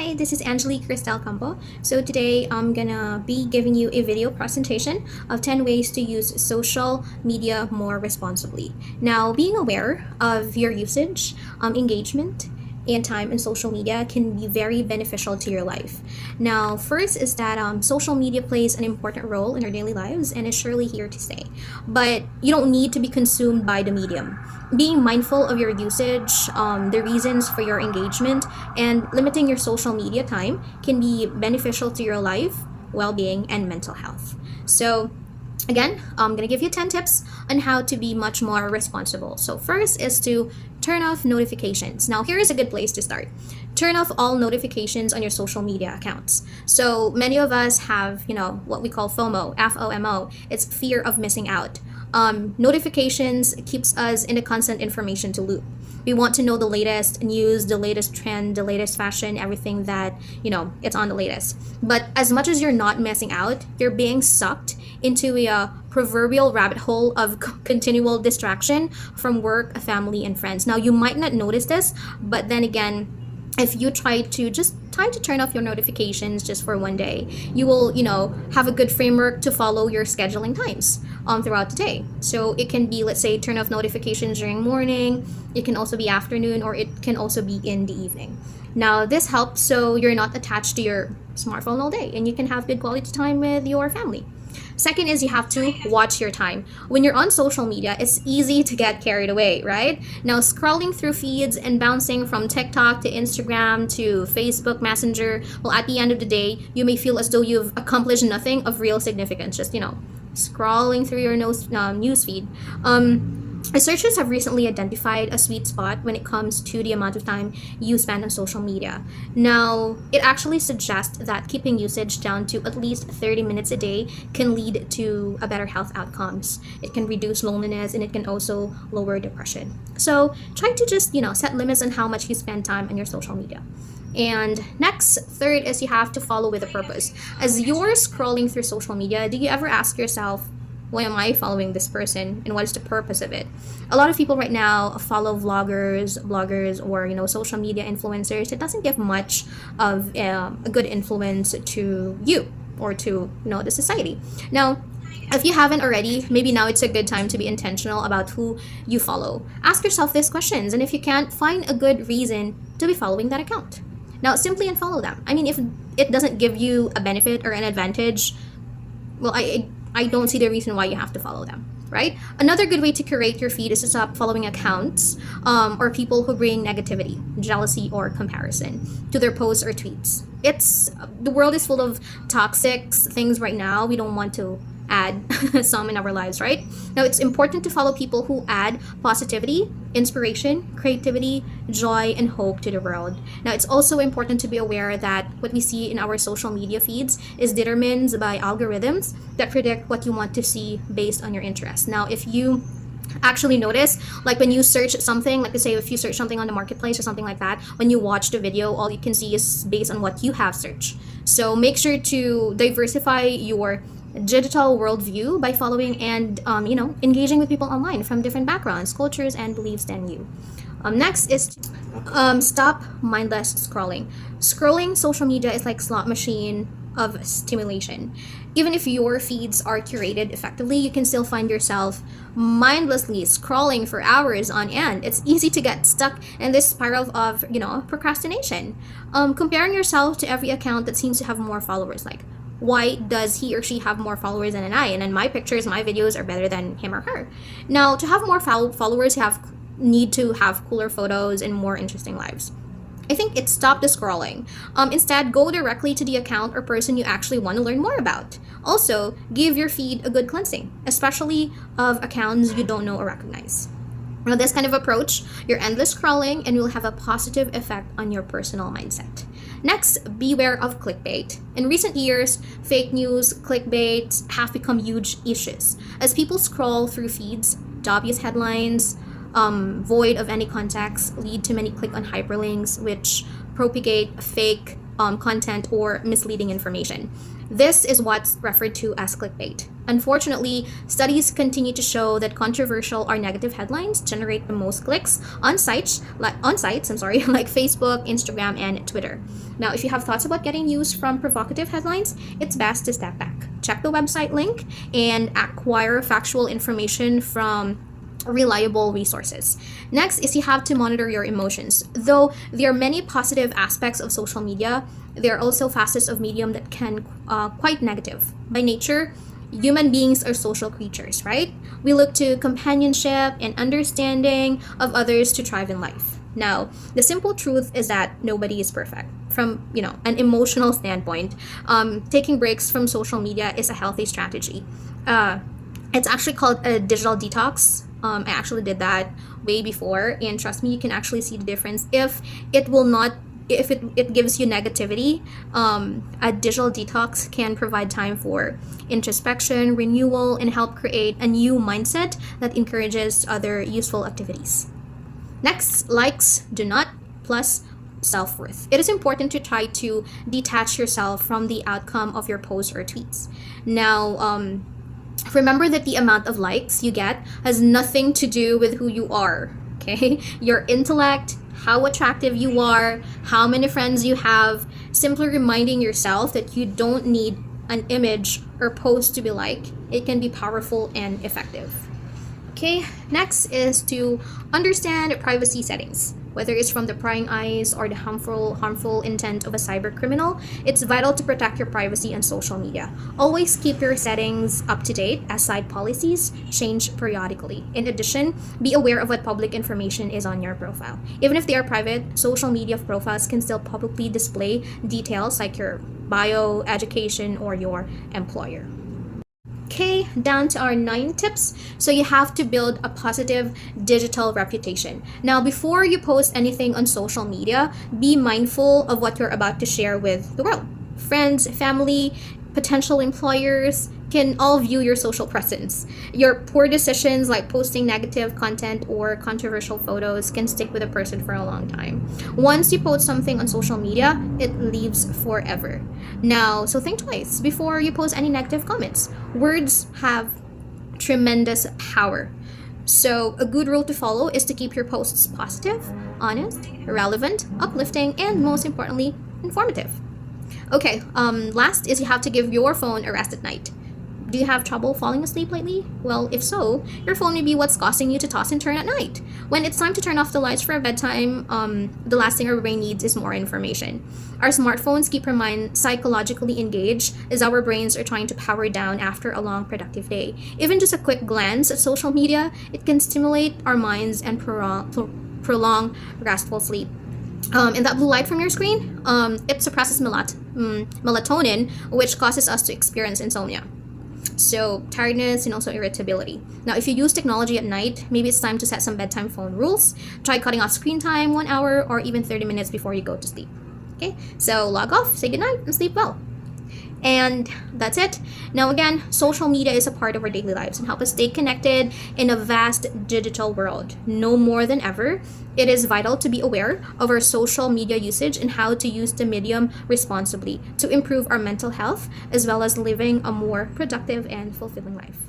Hi, this is Angelie Geraldoy Campo. So today I'm gonna be giving you a video presentation of 10 ways to use social media more responsibly. Now, being aware of your usage, engagement, and time in social media can be very beneficial to your life. Now, first is that social media plays an important role in our daily lives and is surely here to stay. But you don't need to be consumed by the medium. Being mindful of your usage, the reasons for your engagement, and limiting your social media time can be beneficial to your life, well being, and mental health. So, again, I'm going to give you 10 tips on how to be much more responsible. So, first is to turn off notifications. Now, here is a good place to start. Turn off all notifications on your social media accounts. So, many of us have, what we call FOMO, FOMO. It's fear of missing out. Notifications keeps us in a constant information to loop. We want to know the latest news, the latest trend, the latest fashion, everything that, it's on the latest. But as much as you're not missing out, you're being sucked into a proverbial rabbit hole of continual distraction from work, family, and friends. Now, you might not notice this, but then again, if you try to turn off your notifications just for one day, you will, have a good framework to follow your scheduling times throughout the day. So it can be, let's say, turn off notifications during morning, it can also be afternoon, or it can also be in the evening. Now, this helps so you're not attached to your smartphone all day and you can have good quality time with your family. Second is you have to watch your time. When you're on social media, it's easy to get carried away, right? Now, scrolling through feeds and bouncing from TikTok to Instagram to Facebook Messenger, well, at the end of the day, you may feel as though you've accomplished nothing of real significance, just, scrolling through your news feed. Researchers have recently identified a sweet spot when it comes to the amount of time you spend on social media. Now, it actually suggests that keeping usage down to at least 30 minutes a day can lead to a better health outcomes. It can reduce loneliness and it can also lower depression. So, try to just, set limits on how much you spend time on your social media. And next, third is you have to follow with a purpose. As you're scrolling through social media, do you ever ask yourself, why am I following this person and what is the purpose of it? A lot of people right now follow vloggers, bloggers, or social media influencers. It doesn't give much of a good influence to you or to the society. Now, if you haven't already, maybe now it's a good time to be intentional about who you follow. Ask yourself these questions, and if you can't, find a good reason to be following that account. Now, simply unfollow them. I mean, if it doesn't give you a benefit or an advantage, well, I don't see the reason why you have to follow them, right? Another good way to curate your feed is to stop following accounts or people who bring negativity, jealousy, or comparison to their posts or tweets. The world is full of toxic things right now. We don't want to add some in our lives, right? Now, it's important to follow people who add positivity, inspiration, creativity, joy, and hope to the world. Now, it's also important to be aware that what we see in our social media feeds is determined by algorithms that predict what you want to see based on your interests. Now, if you actually notice, like when you search something, like say if you search something on the marketplace or something like that, when you watch the video, all you can see is based on what you have searched. So make sure to diversify your digital worldview by following and engaging with people online from different backgrounds, cultures, and beliefs than you. Next is stop mindless scrolling. Scrolling social media is like slot machine of stimulation. Even if your feeds are curated effectively, you can still find yourself mindlessly scrolling for hours on end. It's easy to get stuck in this spiral of procrastination. Comparing yourself to every account that seems to have more followers, like why does he or she have more followers than I? And then my pictures, my videos are better than him or her. Now, to have more followers, you need to have cooler photos and more interesting lives. I think it's stop the scrolling. Instead, go directly to the account or person you actually want to learn more about. Also, give your feed a good cleansing, especially of accounts you don't know or recognize. Now, this kind of approach, you're endless scrolling and will have a positive effect on your personal mindset. Next, beware of clickbait. In recent years, fake news, clickbait have become huge issues. As people scroll through feeds, obvious headlines, void of any context, lead to many click on hyperlinks, which propagate fake content or misleading information. This is what's referred to as clickbait. Unfortunately, studies continue to show that controversial or negative headlines generate the most clicks on sites like like Facebook, Instagram, and Twitter. Now, if you have thoughts about getting news from provocative headlines, it's best to step back. Check the website link and acquire factual information from reliable resources. Next is you have to monitor your emotions. Though there are many positive aspects of social media, there are also facets of medium that can quite negative. By nature, human beings are social creatures, right? We look to companionship and understanding of others to thrive in life. Now, the simple truth is that nobody is perfect. From an emotional standpoint, taking breaks from social media is a healthy strategy. It's actually called a digital detox. I actually did that way before, and trust me, you can actually see the difference. If it gives you negativity, a digital detox can provide time for introspection, renewal, and help create a new mindset that encourages other useful activities. Next, likes do not plus self-worth. It is important to try to detach yourself from the outcome of your posts or tweets. Now, remember that the amount of likes you get has nothing to do with who you are, okay? Your intellect, how attractive you are, how many friends you have, simply reminding yourself that you don't need an image or post to be liked. It can be powerful and effective. Okay, next is to understand privacy settings. Whether it's from the prying eyes or the harmful intent of a cyber criminal, it's vital to protect your privacy on social media. Always keep your settings up to date as site policies change periodically. In addition, be aware of what public information is on your profile. Even if they are private, social media profiles can still publicly display details like your bio, education, or your employer. Okay, down to our 9 tips. So you have to build a positive digital reputation. Now, before you post anything on social media, be mindful of what you're about to share with the world. Friends, family, potential employers can all view your social presence. Your poor decisions like posting negative content or controversial photos can stick with a person for a long time. Once you post something on social media, it lives forever. Now, so think twice before you post any negative comments. Words have tremendous power. So a good rule to follow is to keep your posts positive, honest, relevant, uplifting, and most importantly, informative. Okay, last is you have to give your phone a rest at night. Do you have trouble falling asleep lately? Well, if so, your phone may be what's causing you to toss and turn at night. When it's time to turn off the lights for bedtime, the last thing our brain needs is more information. Our smartphones keep our mind psychologically engaged as our brains are trying to power down after a long productive day. Even just a quick glance at social media, it can stimulate our minds and prolong restful sleep. And that blue light from your screen, it suppresses melatonin, which causes us to experience insomnia. So tiredness and also irritability. Now, if you use technology at night, maybe it's time to set some bedtime phone rules. Try cutting off screen time 1 hour or even 30 minutes before you go to sleep. Okay, so log off, say goodnight, and sleep well. And that's it. Now again, social media is a part of our daily lives and help us stay connected in a vast digital world. No more than ever, it is vital to be aware of our social media usage and how to use the medium responsibly to improve our mental health as well as living a more productive and fulfilling life.